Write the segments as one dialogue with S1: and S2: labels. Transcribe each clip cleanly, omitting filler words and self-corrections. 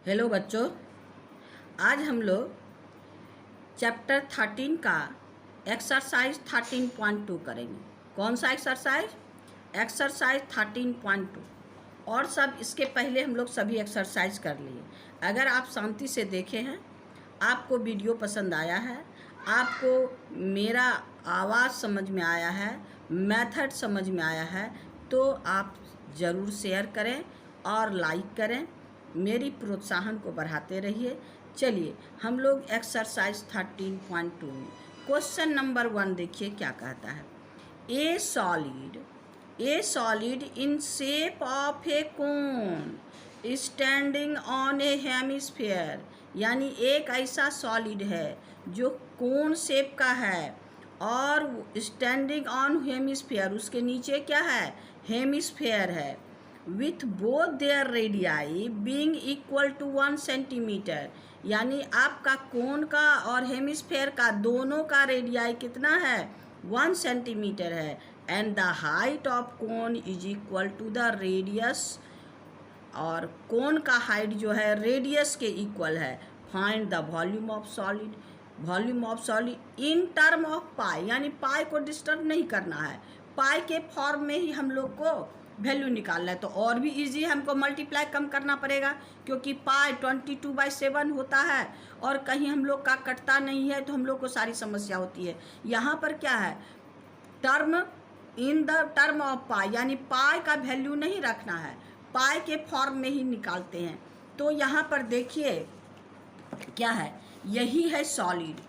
S1: Hello बच्चों, आज हम लोग चैप्टर 13 का एक्सरसाइज 13.2 करेंगे। कौन सा एक्सरसाइज? एक्सरसाइज 13.2। और सब इसके पहले हम लोग सभी एक्सरसाइज कर लिए। अगर आप शांति से देखे हैं, आपको वीडियो पसंद आया है, आपको मेरा आवाज़ समझ में आया है, मेथड समझ में आया है, तो आप ज़रूर शेयर करें और लाइक करें। मेरी प्रोत्साहन को बढ़ाते रहिए। चलिए हम लोग एक्सरसाइज 13.2 में क्वेश्चन नंबर 1 देखिए क्या कहता है। ए solid in shape of A cone standing on A hemisphere, यानी एक ऐसा सॉलिड है जो कोन शेप का है और स्टैंडिंग ऑन हेमिस्फीयर, उसके नीचे क्या है? हेमिस्फीयर है। With both their radii being equal to 1 centimetre, यानी आपका कोन का और हेमिस्फेयर का दोनों का रेडियाई कितना है? 1 सेंटीमीटर है। And the height of cone is equal to the radius, और कोन का हाइट जो है रेडियस के इक्वल है। Find the volume of solid. Volume of solid in term of pi, यानी पाई को डिस्टर्ब नहीं करना है, पाई के फॉर्म में ही हम लोग को वैल्यू निकालना है। तो और भी इजी है, हमको मल्टीप्लाई कम करना पड़ेगा क्योंकि पाई 22/7 होता है और कहीं हम लोग का कटता नहीं है, तो हम लोग को सारी समस्या होती है। यहाँ पर क्या है? Term in the term of pi, यानी पाई का वैल्यू नहीं रखना है, पाई के फॉर्म में ही निकालते हैं। तो यहाँ पर देखिए क्या है, यही है सॉलिड।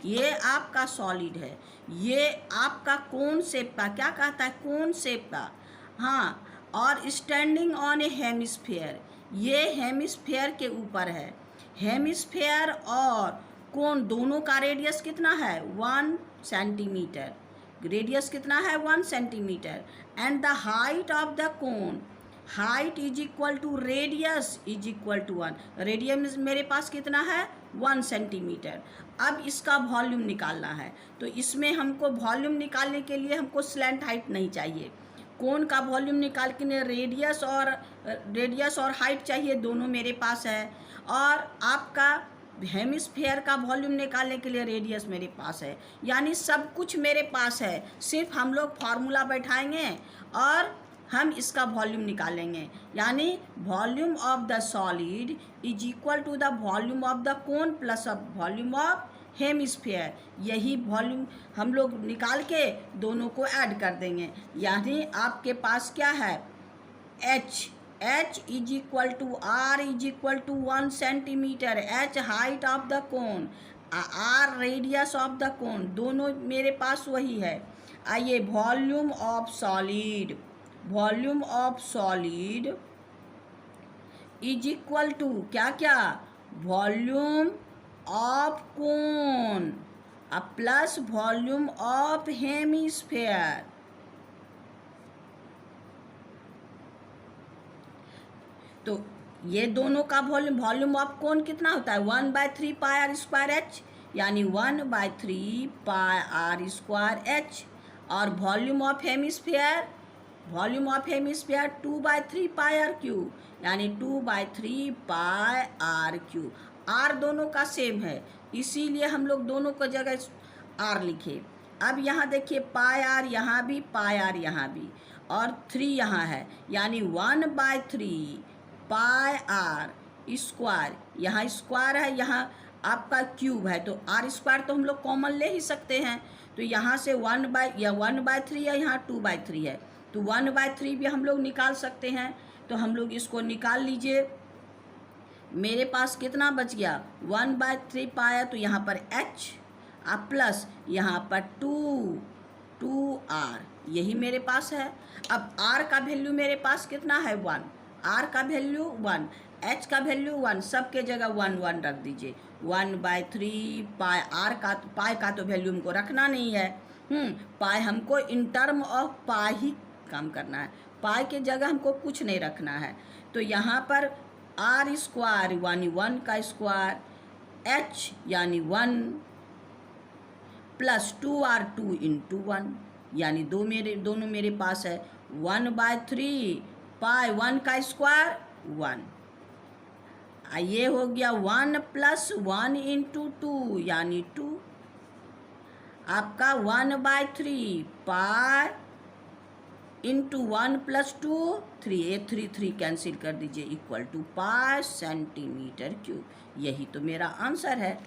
S1: ये आपका सॉलिड है, ये आपका कोन शेप का, क्या कहता है? कोन शेप का, हाँ। और स्टैंडिंग ऑन ए हेमिस्फीयर, ये हेमिस्फीयर के ऊपर है। हेमिस्फीयर और कोन दोनों का रेडियस कितना है? 1 सेंटीमीटर। रेडियस कितना है? 1 centimetre. And the height of the cone, height is equal to radius is equal to 1। Radius मेरे पास कितना है? 1 सेंटीमीटर। अब इसका वॉल्यूम निकालना है, तो इसमें हमको वॉल्यूम निकालने के लिए हमको स्लैंट हाइट नहीं चाहिए। कोन का वॉल्यूम निकाल के रेडियस और हाइट चाहिए, दोनों मेरे पास है। और आपका हेमिस्फीयर का वॉल्यूम निकालने के लिए रेडियस मेरे पास है, यानी सब कुछ मेरे पास है। सिर्फ हम लोग फार्मूला बैठाएंगे और हम इसका वॉल्यूम निकालेंगे, यानी volume of the solid is equal to the volume of the cone plus volume of hemisphere. यही वॉल्यूम हम लोग निकाल के दोनों को ऐड कर देंगे, यानी आपके पास क्या है? H is equal to R is equal to 1 centimetre. H height of the cone, R radius of the cone, दोनों मेरे पास वही है। आइए, volume of solid, volume of solid is equal to क्या क्या? Volume of cone plus volume of hemisphere. तो ये दोनों का वॉल्यूम ऑफ कोन कितना होता है? 1/3 पाई आर स्क्वायर एच, यानी 1/3 पाई आर स्क्वायर एच। और volume of hemisphere, volume of hemisphere 2/3 pi R cube, यानी 2/3 पाई आर क्यू। आर दोनों का सेम है, इसीलिए हम लोग दोनों को जगह आर लिखे। अब यहाँ देखिए, पाई आर यहाँ भी, पाई आर यहाँ भी, और 3 यहाँ है, यानी 1/3 पाई आर स्क्वायर। यहाँ स्क्वायर है, यहाँ आपका क्यूब है, तो आर स्क्वायर तो हम लोग कॉमन ले ही सकते हैं। तो यहाँ से 1/3 है, यहाँ 2/3 है, तो 1/3 भी हम लोग निकाल सकते हैं। तो हम लोग इसको निकाल लीजिए। मेरे पास कितना बच गया? 1/3 पाया, तो यहाँ पर एच प्लस यहाँ पर 2r, यही मेरे पास है। अब r का वैल्यू मेरे पास कितना है? 1। r का वैल्यू 1, h का वैल्यू 1, सबके जगह 1 1 रख दीजिए। 1/3 पाई r का, पाई का तो वैल्यू हमको रखना नहीं है। पाई हमको इन टर्म ऑफ पाई ही काम करना है, पाई के जगह हमको कुछ नहीं रखना है। तो यहाँ पर आर स्क्वायर यानी 1 का स्क्वायर, h यानी 1 प्लस 2r 2 इंटू 1, यानी दोनों मेरे पास है। 1/3 पाई 1 का स्क्वायर 1, ये हो गया 1 + 1 × 2 यानी 2। आपका 1/3 पाई इंटू 1 + 2 3, ये 3 कैंसिल कर दीजिए, equal to pi centimetre cube. यही तो मेरा आंसर है।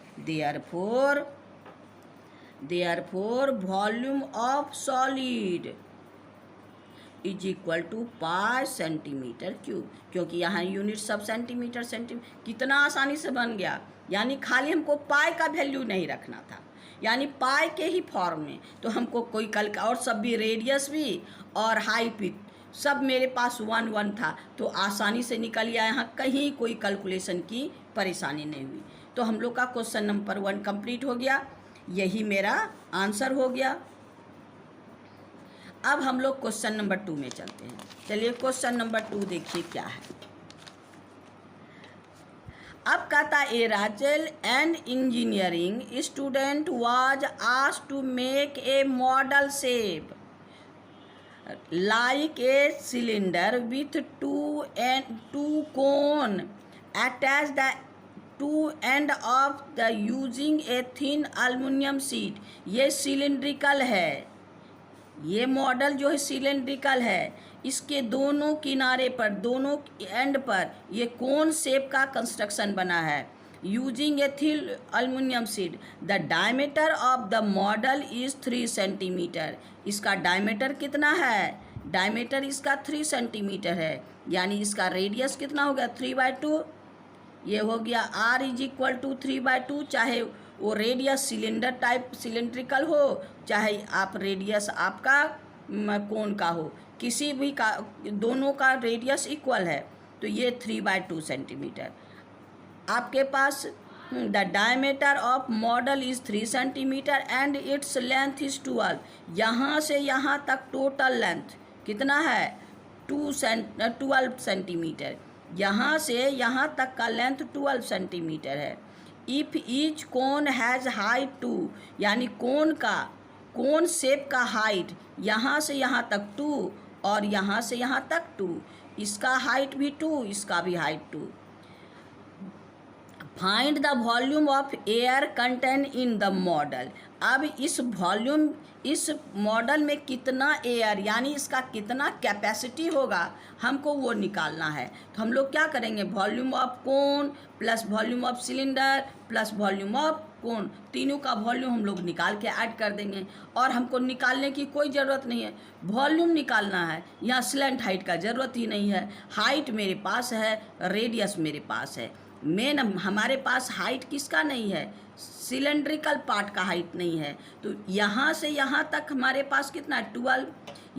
S1: Therefore volume of solid is equal to pi centimetre cube, क्योंकि यहाँ यूनिट सब सेंटीमीटर कितना आसानी से बन गया। यानी खाली हमको पाई का वैल्यू नहीं रखना था, यानी पाई के ही फॉर्म में। तो हमको कोई और सब भी, रेडियस भी और हाइट भी सब मेरे पास 1 था, तो आसानी से निकल गया। यहाँ कहीं कोई कैलकुलेशन की परेशानी नहीं हुई। तो हम लोग का क्वेश्चन नंबर 1 कंप्लीट हो गया। यही मेरा आंसर हो गया। अब हम लोग क्वेश्चन नंबर 2 में चलते हैं। चलिए क्वेश्चन नंबर 2 देखिए क्या है। अब कहता a Rachel and engineering student was asked to make a model shape like a cylinder with two cone attach the two end of the using a thin aluminum sheet। ये cylindrical है, ये model जो है cylindrical है। इसके दोनों किनारे पर, दोनों एंड पर ये कोन शेप का कंस्ट्रक्शन बना है। Using a thin aluminium sheet, the diameter of the model is 3 centimetre. इसका डायमीटर कितना है? डायमीटर इसका 3 सेंटीमीटर है। यानी इसका रेडियस कितना हो गया? 3/2। ये हो गया r इज इक्वल टू 3/2। चाहे वो रेडियस सिलेंडर टाइप सिलेंड्रिकल हो, चाहे आप रेडियस आपका कोन का हो, किसी भी का, दोनों का रेडियस इक्वल है। तो ये 3/2 सेंटीमीटर। आपके पास the diameter of model is 3 centimetre and its length is 12। यहाँ से यहाँ तक टोटल लेंथ कितना है? 12 सेंटीमीटर। यहाँ से यहाँ तक का लेंथ 12 सेंटीमीटर है। If each cone has height 2, यानी कोन शेप का हाइट यहाँ से यहाँ तक 2 और यहाँ से यहाँ तक 2, इसका हाइट भी 2, इसका भी height 2। Find the volume of air contain in the model. अब इस मॉडल में कितना एयर, यानी इसका कितना कैपेसिटी होगा, हमको वो निकालना है। तो हम लोग क्या करेंगे? Volume of cone plus volume of cylinder plus volume of कोन, तीनों का वॉल्यूम हम लोग निकाल के ऐड कर देंगे। और हमको निकालने की कोई ज़रूरत नहीं है, वॉल्यूम निकालना है। यहाँ स्लैंट हाइट का ज़रूरत ही नहीं है। हाइट मेरे पास है, रेडियस मेरे पास है। मेन हमारे पास हाइट किसका नहीं है? सिलेंड्रिकल पार्ट का हाइट नहीं है। तो यहाँ से यहाँ तक हमारे पास कितना? 12।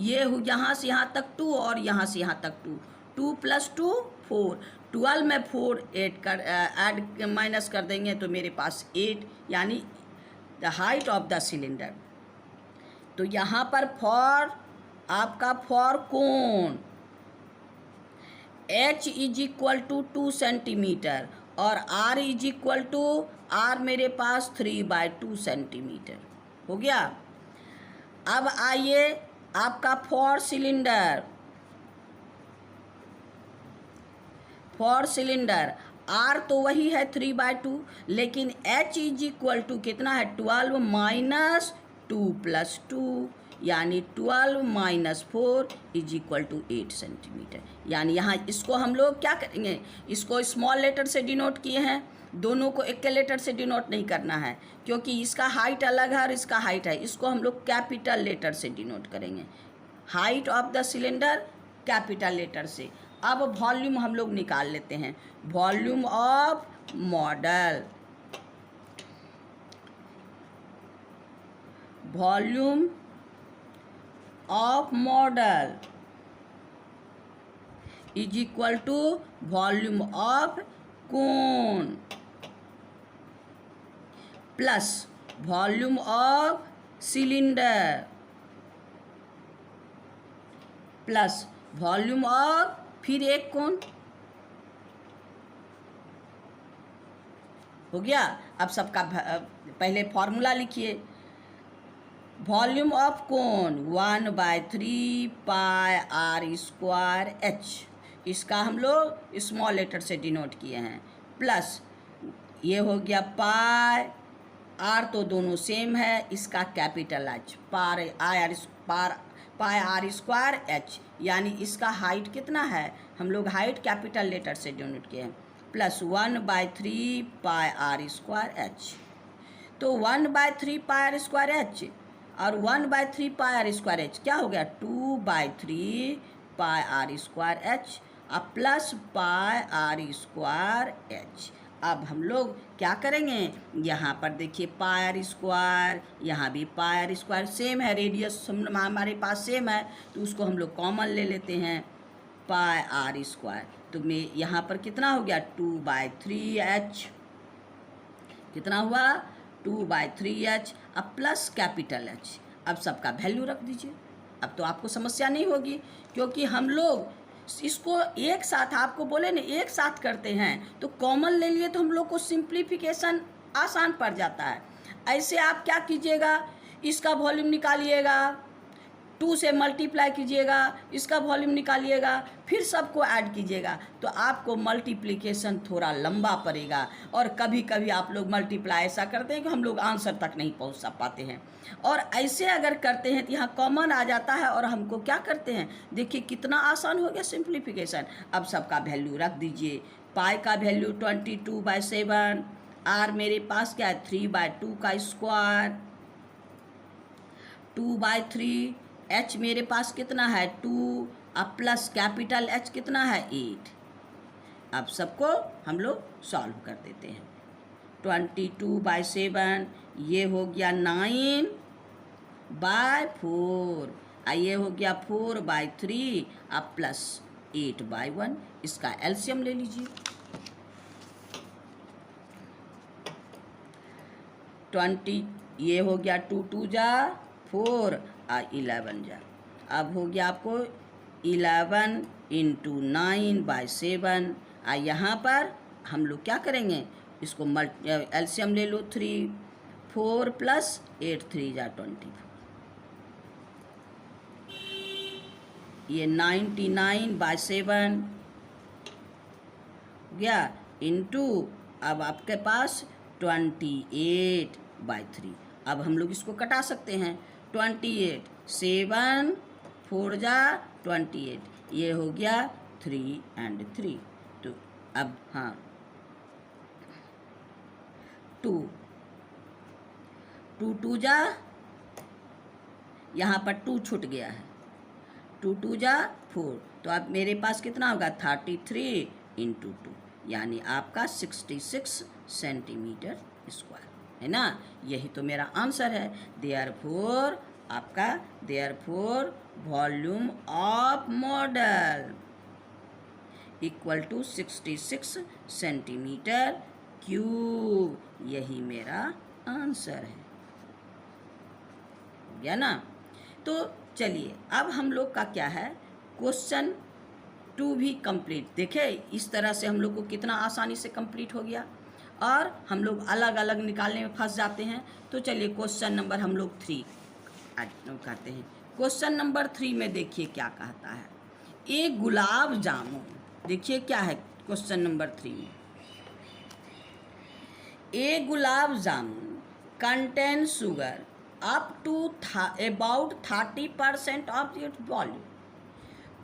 S1: ये यहाँ से यहाँ तक 2 और यहाँ से यहाँ तक 2, 2 + 2 4। 12 में 4 ऐड माइनस कर देंगे तो मेरे पास 8, यानी the height of the cylinder. तो यहाँ पर for cone h is equal to 2 centimetre और r is equal to, r मेरे पास 3/2 सेंटीमीटर हो गया। अब आइए आपका फॉर सिलेंडर r तो वही है 3/2, लेकिन h इज इक्वल टू कितना है? 12 - 2 + 2, यानी 12 - 4 इज इक्वल टू 8 सेंटीमीटर। यानी यहाँ इसको हम लोग क्या करेंगे? इसको स्मॉल लेटर से डिनोट किए हैं, दोनों को एक के लेटर से डिनोट नहीं करना है, क्योंकि इसका हाइट अलग है और इसका हाइट है। इसको हम लोग कैपिटल लेटर से डिनोट करेंगे। Height of the cylinder capital letter से। अब वॉल्यूम हम लोग निकाल लेते हैं। Volume of model, volume of model is equal to volume of cone plus volume of cylinder plus volume of फिर एक कोन। हो गया। अब सबका पहले फॉर्मूला लिखिए। Volume of cone 1/3 pi r² h। इसका हम लोग स्मॉल लेटर से डिनोट किए हैं। प्लस ये हो गया पाई आर, तो दोनों सेम है, इसका capital H pi R square H, यानी इसका हाइट कितना है, हम लोग हाइट कैपिटल लेटर से डिनोट किए हैं, plus 1/3 pi R square H. तो 1/3 पाई आर स्क्वायर एच और 1/3 पाई आर स्क्वायर एच क्या हो गया, 2/3 पाई आर स्क्वायर एच और plus pi R square H. अब हम लोग क्या करेंगे, यहाँ पर देखिए पाई आर स्क्वायर, यहाँ भी पाई आर स्क्वायर सेम है, रेडियस हमारे पास सेम है, तो उसको हम लोग कॉमन ले लेते हैं, पाई आर स्क्वायर। तो मैं यहाँ पर कितना हो गया, 2/3h, कितना हुआ 2/3h, अब प्लस कैपिटल एच। अब सबका वैल्यू रख दीजिए, अब तो आपको समस्या नहीं होगी, क्योंकि हम लोग इसको एक साथ, आपको बोले ना एक साथ करते हैं, तो कॉमन ले लिए तो हम लोग को सिंप्लीफिकेशन आसान पड़ जाता है। ऐसे आप क्या कीजिएगा, इसका वॉल्यूम निकालिएगा, 2 से मल्टीप्लाई कीजिएगा, इसका वॉल्यूम निकालिएगा, फिर सबको ऐड कीजिएगा, तो आपको मल्टीप्लिकेशन थोड़ा लंबा पड़ेगा। और कभी कभी आप लोग मल्टीप्लाई ऐसा करते हैं कि हम लोग आंसर तक नहीं पहुंच पाते हैं, और ऐसे अगर करते हैं तो यहाँ कॉमन आ जाता है और हमको क्या करते हैं, देखिए कितना आसान हो गया सिंप्लीफिकेशन। अब सबका वैल्यू रख दीजिए, पाई का वैल्यू 22/7, आर मेरे पास क्या है 3/2 का स्क्वायर, 2/3, एच मेरे पास कितना है 2, अब प्लस कैपिटल एच कितना है 8। अब सबको हम लोग सॉल्व कर देते हैं, 22/7 ये हो गया 9/4, ये हो गया 4/3, अब प्लस 8/1, इसका एलसीएम ले लीजिए, 20 ये हो गया 2 2 जा 4 और 11 जा, अब हो गया आपको 11 × 9/7। यहाँ पर हम लोग क्या करेंगे, इसको एलसीएम ले लो 3, 4 + 8 3 जा 24, ये 99/7 गया इंटू, अब आपके पास 28/3। अब हम लोग इसको कटा सकते हैं, 28 7 4 जा 28, ये हो गया 3 और 3। तो अब हाँ 2 2 जा, यहाँ पर 2 छूट गया है, 2 जा 4, तो अब मेरे पास कितना होगा 33 × 2, यानी आपका 66 सेंटीमीटर स्क्वायर, है ना। यही तो मेरा आंसर है। देयरफॉर आपका volume of model = 66 centimetre cube, यही मेरा आंसर है, हो गया ना। तो चलिए अब हम लोग का क्या है, क्वेश्चन 2 भी कंप्लीट। देखे इस तरह से हम लोग को कितना आसानी से कंप्लीट हो गया, और हम लोग अलग अलग निकालने में फंस जाते हैं। तो चलिए क्वेश्चन नंबर हम लोग 3 करते हैं। क्वेश्चन नंबर 3 में देखिए क्या कहता है, एक गुलाब जामुन, देखिए क्या है क्वेश्चन नंबर 3 में, एक gulab jamun contain sugar up to about 30% of its volume,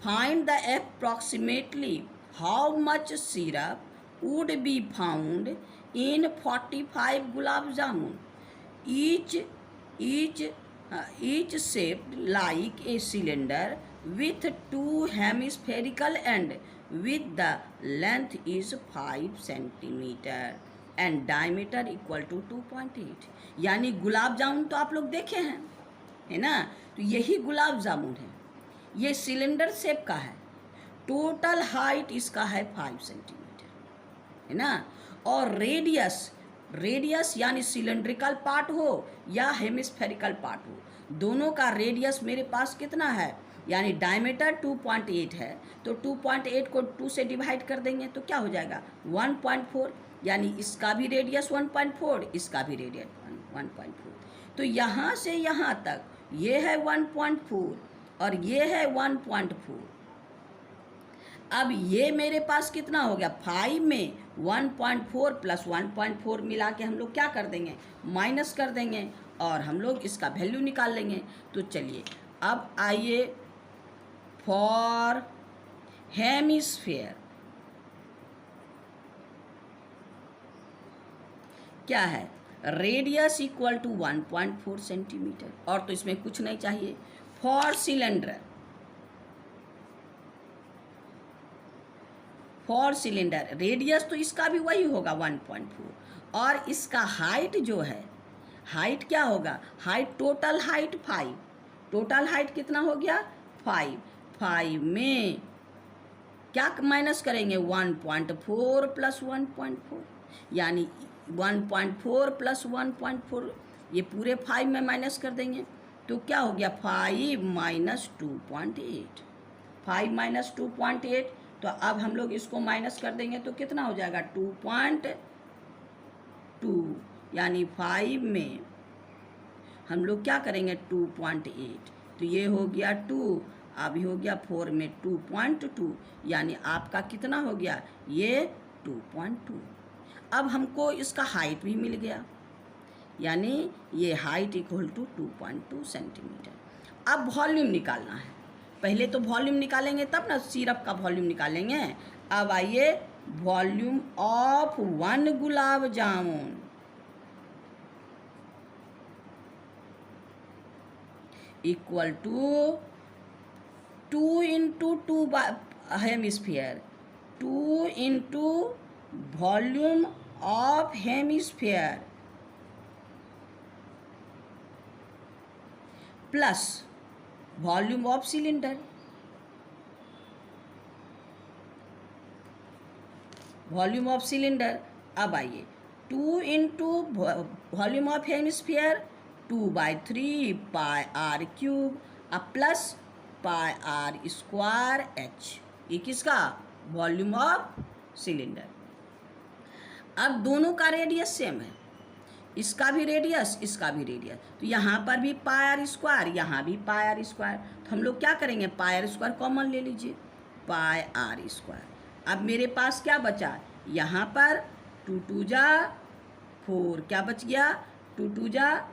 S1: find the approximately how much syrup would be found in 45 gulab jamun, each shaped like a cylinder with 2 hemispherical end, with the length is 5 centimeter and diameter = 2.8। यानी गुलाब जामुन तो आप लोग देखे हैं, है ना, तो यही गुलाब जामुन है, ये सिलेंडर शेप का है, टोटल हाइट इसका है 5 सेंटीमीटर, है ना, और रेडियस यानी सिलेंड्रिकल पार्ट हो या हेमिस्फेरिकल पार्ट हो, दोनों का रेडियस मेरे पास कितना है, यानी डायमीटर 2.8 है, तो 2.8 को 2 से डिवाइड कर देंगे तो क्या हो जाएगा 1.4, यानी इसका भी रेडियस 1.4, इसका भी रेडियस 1.4। तो यहाँ से यहाँ तक ये है 1.4 और ये है 1.4। अब ये मेरे पास कितना हो गया, 5 में 1.4 प्लस 1.4 मिला के हम लोग क्या कर देंगे, माइनस कर देंगे और हम लोग इसका वैल्यू निकाल लेंगे। तो चलिए अब आइए फॉर हेमिस्फीयर क्या है, रेडियस इक्वल टू 1.4 सेंटीमीटर, और तो इसमें कुछ नहीं चाहिए। For cylinder, for cylinder radius तो इसका भी वही होगा 1.4, और इसका हाइट जो है, हाइट क्या होगा, height total height 5, total height कितना हो गया 5, 5 में क्या माइनस करेंगे 1.4 प्लस 1.4, यानी 1.4 प्लस 1.4 ये पूरे 5 में माइनस कर देंगे तो क्या हो गया 5 माइनस 2.8, 5 माइनस 2.8। तो अब हम लोग इसको माइनस कर देंगे तो कितना हो जाएगा 2.2, यानी 5 में हम लोग क्या करेंगे 2.8, तो ये हो गया 2, अभी हो गया 4 में 2.2, यानी आपका कितना हो गया ये 2.2। अब हमको इसका हाइट भी मिल गया, यानी ये हाइट इक्वल टू 2.2 सेंटीमीटर। अब वॉल्यूम निकालना है, पहले तो वॉल्यूम निकालेंगे तब ना सिरप का वॉल्यूम निकालेंगे। अब आइए volume of 1 gulab jamun equal to 2 into 2 hemisphere, 2 into volume of hemisphere plus volume of cylinder, volume of cylinder. अब आइए 2 into volume of hemisphere 2/3 pi R cube, अब plus pi R square H, ये किसका volume of cylinder. अब दोनों का radius same है, इसका भी रेडियस इसका भी रेडियस, तो यहाँ पर भी पाई आर स्क्वायर यहाँ भी पाई आर स्क्वायर, तो हम लोग क्या करेंगे पाई आर स्क्वायर कॉमन ले लीजिए, पाई आर स्क्वायर। अब मेरे पास क्या बचा, यहाँ पर 2 2 जा 4, क्या बच गया 2 2 जा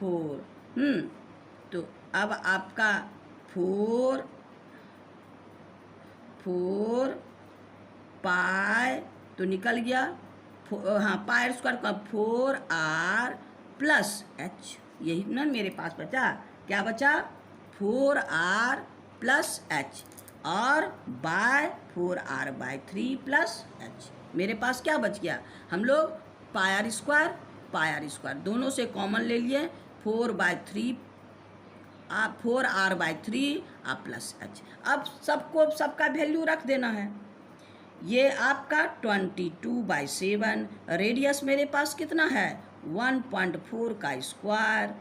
S1: 4, तो अब आपका 4 पाई तो निकल गया, हाँ पाई स्क्वायर का 4r प्लस एच, यही ना मेरे पास बचा, क्या बचा 4r प्लस एच और बाय 4r/3 प्लस एच। मेरे पास क्या बच गया, हम लोग पाई आर स्क्वायर दोनों से कॉमन ले लिए, 4/3 4r/3 प्लस एच। अब सबको सबका वैल्यू रख देना है। ये आपका 22/7, रेडियस मेरे पास कितना है 1.4 का स्क्वायर,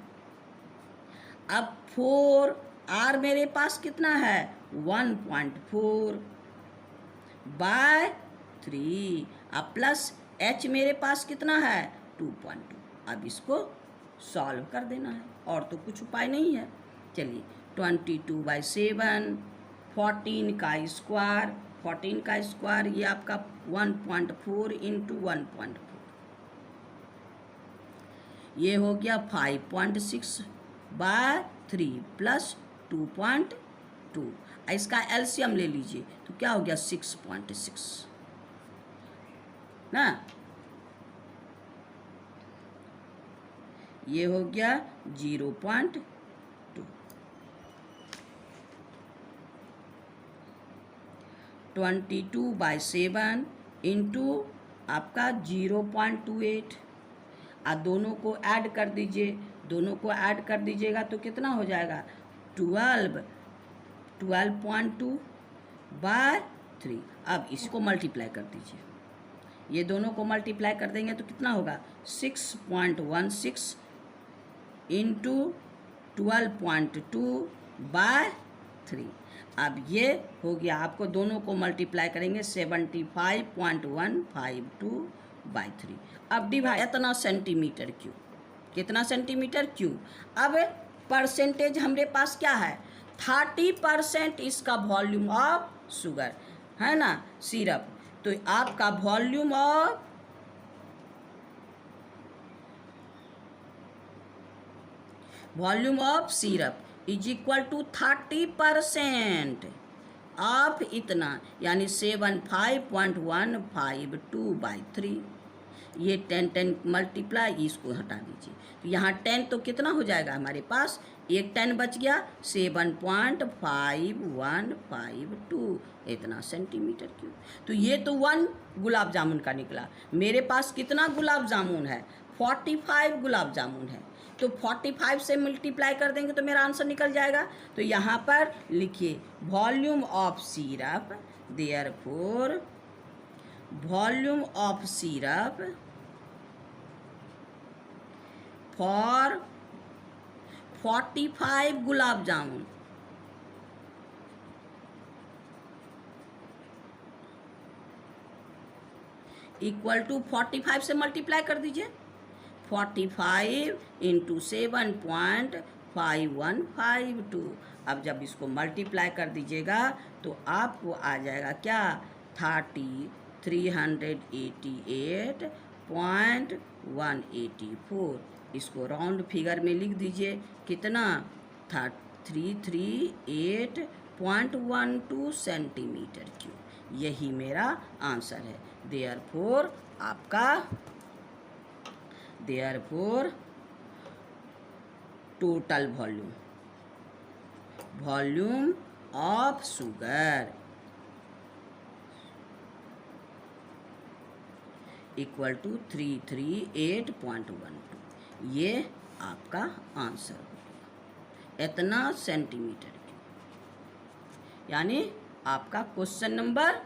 S1: अब 4r मेरे पास कितना है 1.4/3, अब प्लस h मेरे पास कितना है 2.2। अब इसको सॉल्व कर देना है, और तो कुछ उपाय नहीं है। चलिए 22/7, 14 का स्क्वायर, 14 का स्क्वायर ये आपका 1.4 इंटू 1.4, ये हो गया 5.6/3 प्लस 2.2, इसका एलसीएम ले लीजिए तो क्या हो गया 6.6 ना, ये हो गया 0.2। 22/7 इंटू आपका 0.28, आप दोनों को ऐड कर दीजिए, दोनों को ऐड कर दीजिएगा तो कितना हो जाएगा 12.2/3। अब इसको मल्टीप्लाई कर दीजिए, ये दोनों को मल्टीप्लाई कर देंगे तो कितना होगा 6.16 इंटू 12.2/3। अब ये हो गया, आपको दोनों को मल्टीप्लाई करेंगे 75.152/3। अब डिवाइड, इतना सेंटीमीटर क्यूब, कितना सेंटीमीटर क्यूब। अब परसेंटेज हमारे पास क्या है 30% इसका वॉल्यूम ऑफ शुगर है ना, सिरप, तो आपका volume of syrup is equal to 30% of इतना, यानी 75.152/3। ये 10 मल्टीप्लाई, इसको हटा दीजिए, तो यहाँ 10 तो कितना हो जाएगा हमारे पास, एक 10 बच गया, 7.5152 इतना सेंटीमीटर क्यूब। तो ये तो 1 गुलाब जामुन का निकला। मेरे पास कितना गुलाब जामुन है, 45 गुलाब जामुन है। तो 45 से मल्टीप्लाई कर देंगे तो मेरा आंसर निकल जाएगा। तो यहाँ पर लिखिए volume of syrup, therefore volume of syrup for 45 gulab jamun equal to 45 से मल्टीप्लाई कर दीजिए, 45 इंटू 7.5152। अब जब इसको मल्टीप्लाई कर दीजिएगा तो आपको आ जाएगा क्या, 3,388.184। इसको राउंड फिगर में लिख दीजिए, कितना, 338.12 सेंटीमीटर क्यूब। यही मेरा आंसर है। Therefore total volume of sugar equal to 338.12। ये आपका आंसर हो गया, इतना सेंटीमीटर क्यूब। यानी आपका क्वेश्चन नंबर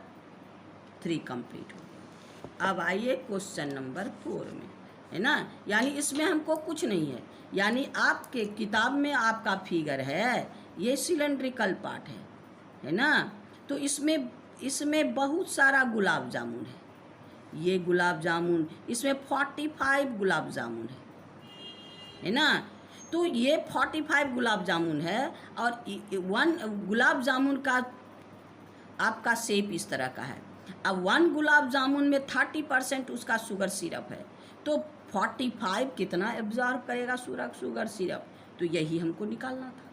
S1: 3 कंप्लीट हो गया। अब आइए क्वेश्चन नंबर 4 में, है ना। यानी इसमें हमको कुछ नहीं है, यानी आपके किताब में आपका फिगर है, ये सिलेंड्रिकल पार्ट है ना। तो इसमें बहुत सारा गुलाब जामुन है। ये गुलाब जामुन, इसमें 45 गुलाब जामुन है ना। तो ये 45 गुलाब जामुन है और 1 गुलाब जामुन का आपका शेप इस तरह का है। अब 1 गुलाब जामुन में 30% उसका शुगर सिरप है, तो 45 कितना एब्जॉर्ब करेगा शुगर सिरप, तो यही हमको निकालना था,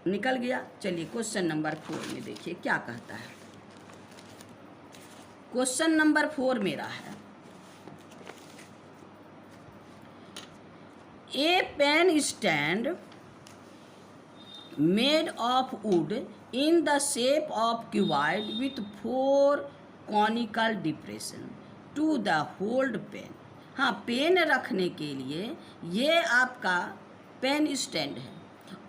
S1: निकल गया। चलिए क्वेश्चन नंबर 4 में देखिए क्या कहता है। क्वेश्चन नंबर 4 मेरा है, a pen stand made of wood in the shape of cuboid with 4 conical depression to the hold pen. हाँ, पेन रखने के लिए ये आपका पेन स्टैंड है,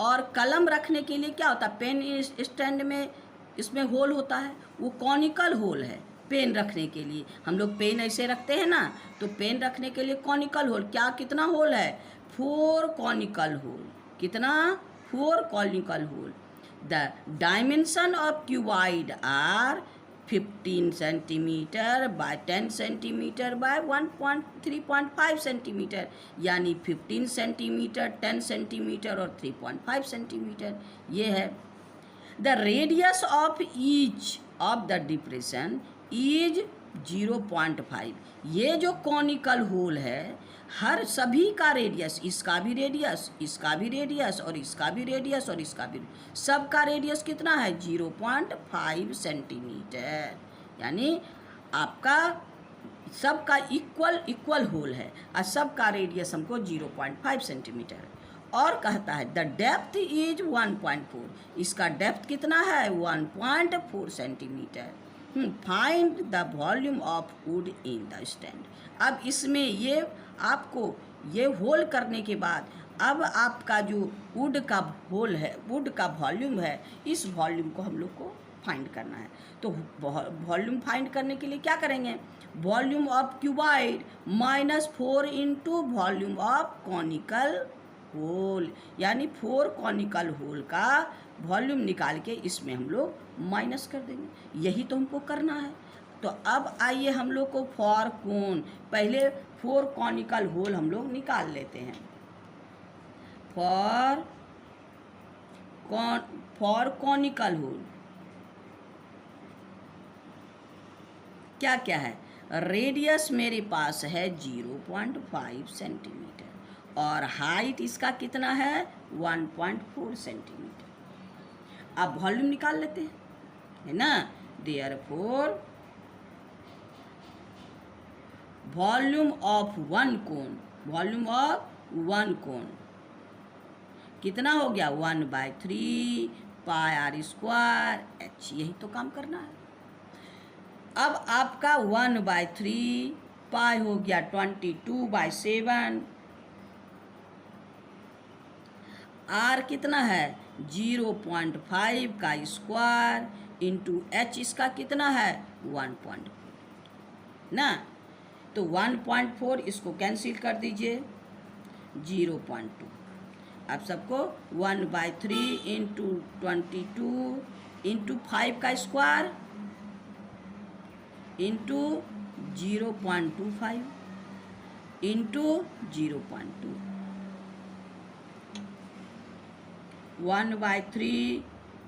S1: और कलम रखने के लिए क्या होता है, पेन स्टैंड में इसमें होल होता है, वो कॉनिकल होल है। पेन रखने के लिए हम लोग पेन ऐसे रखते हैं ना, तो पेन रखने के लिए कॉनिकल होल, क्या कितना होल है, 4 कॉनिकल होल। कितना, 4 conical hole. The dimension of cuboid are 15 centimetre by 10 centimetre by 3.5 centimetre, यानी 15 सेंटीमीटर, 10 सेंटीमीटर और 3.5 सेंटीमीटर ये है। The radius of each of the depression is 0.5। ये जो कॉनिकल होल है, हर सभी का रेडियस, इसका भी रेडियस, इसका भी रेडियस और इसका भी रेडियस और इसका भी, सबका रेडियस कितना है, 0.5 सेंटीमीटर। यानी आपका सबका इक्वल होल है और सबका रेडियस हमको 0.5 सेंटीमीटर। और कहता है द डेप्थ इज 1.4, इसका डेप्थ कितना है, 1.4 centimetre. Find the volume of wood in the stand. अब इसमें ये आपको ये होल करने के बाद अब आपका जो वुड का होल है, वुड का वॉल्यूम है, इस वॉल्यूम को हम लोग को फाइंड करना है। तो वॉल्यूम फाइंड करने के लिए क्या करेंगे, volume of cuboid -4 into volume of conical hole, यानी 4 कॉनिकल होल का वॉल्यूम निकाल के इसमें हम लोग माइनस कर देंगे। यही तो हमको करना है। तो अब आइए हम लोग को फॉर कोन, पहले 4 कॉनिकल होल हम लोग निकाल लेते हैं। फॉर कॉनिकल होल, क्या क्या है, रेडियस मेरे पास है 0.5 सेंटीमीटर और हाइट इसका कितना है 1.4 सेंटीमीटर। अब वॉल्यूम निकाल लेते हैं, है ना। Therefore volume of one cone, volume of one कोन कितना हो गया 1/3 पाई आर स्क्वायर एच। यही तो काम करना है। अब आपका 1/3 पाई हो गया 22/7, आर कितना है 0.5 का स्क्वायर इंटू एच इसका कितना है 1.4 ना। तो 1.4 इसको कैंसिल कर दीजिए 0.2। अब सबको 1/3 इंटू 22 इंटू 5 का स्क्वायर इंटू 0.25 इंटू 0.2, 1/3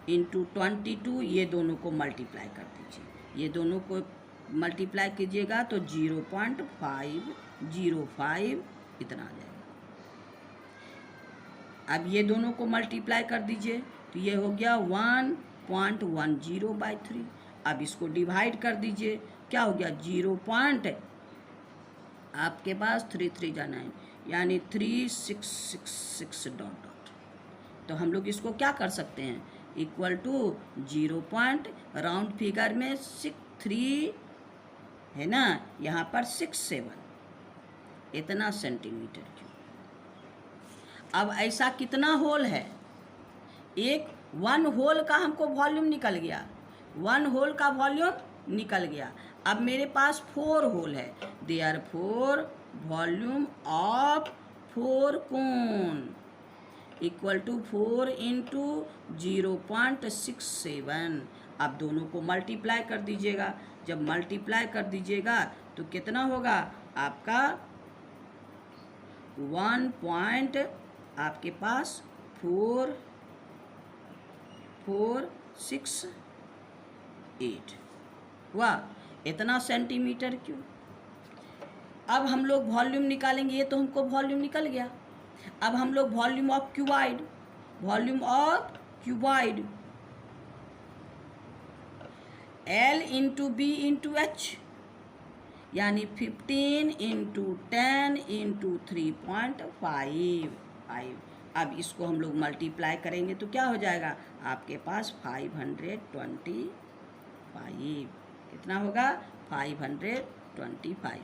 S1: इंटू 22, ये दोनों को मल्टीप्लाई कर दीजिए। ये दोनों को मल्टीप्लाई कीजिएगा तो 0.505 इतना आ जाएगा। अब ये दोनों को मल्टीप्लाई कर दीजिए तो ये हो गया 1.10/3। अब इसको डिवाइड कर दीजिए, क्या हो गया 0. आपके पास 3 3 जा 9 यानी 3666 डॉट डॉट। तो हम लोग इसको क्या कर सकते हैं इक्वल टू 0. राउंड फिगर में 3 है ना, यहाँ पर 67 इतना सेंटीमीटर क्यूब। अब ऐसा कितना होल है, एक 1 होल का हमको वॉल्यूम निकल गया, 1 होल का वॉल्यूम निकल गया। अब मेरे पास 4 होल है, therefore volume of 4 cone equal to 4 into 0.67। अब दोनों को मल्टीप्लाई कर दीजिएगा, जब मल्टीप्लाई कर दीजिएगा तो कितना होगा आपका आपके पास 4468 हुआ, इतना सेंटीमीटर क्यूब। अब हम लोग वॉल्यूम निकालेंगे, ये तो हमको वॉल्यूम निकल गया। अब हम लोग volume of cuboid, volume of cuboid L into B into H यानी 15 इंटू 10 इंटू 3.5। अब इसको हम लोग मल्टीप्लाई करेंगे तो क्या हो जाएगा आपके पास 525। कितना होगा 525।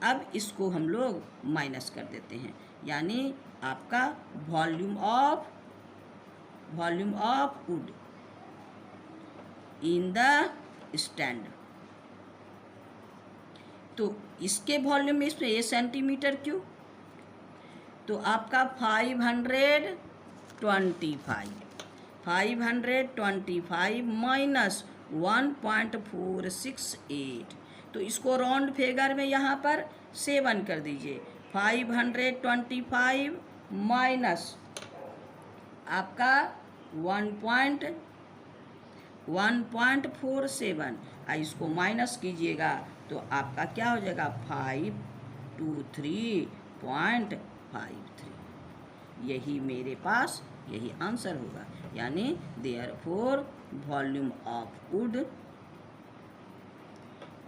S1: अब इसको हम लोग माइनस कर देते हैं, यानी आपका volume of wood in the stand. तो इसके वॉल्यूम में इसमें ये सेंटीमीटर क्यूब, तो आपका 525 माइनस 1.468। तो इसको राउंड फिगर में यहाँ पर 7 कर दीजिए। 525 माइनस आपका 1.47, इसको माइनस कीजिएगा तो आपका क्या हो जाएगा 523.53। यही मेरे पास यही आंसर होगा, यानी therefore volume of wood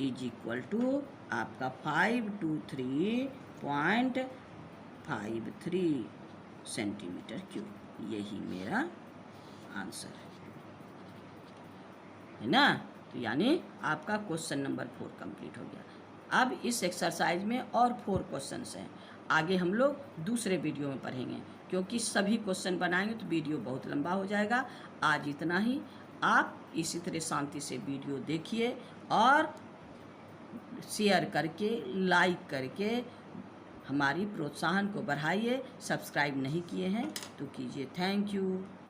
S1: is equal to आपका 523.53 सेंटीमीटर क्यूब। यही मेरा आंसर है ना। तो यानी आपका क्वेश्चन नंबर 4 कंप्लीट हो गया। अब इस एक्सरसाइज में और 4 क्वेश्चंस हैं, आगे हम लोग दूसरे वीडियो में पढ़ेंगे, क्योंकि सभी क्वेश्चन बनाएंगे तो वीडियो बहुत लंबा हो जाएगा। आज इतना ही। आप इसी तरह शांति से वीडियो देखिए और शेयर करके लाइक करके हमारी प्रोत्साहन को बढ़ाइए। सब्सक्राइब नहीं किए हैं तो कीजिए। Thank you.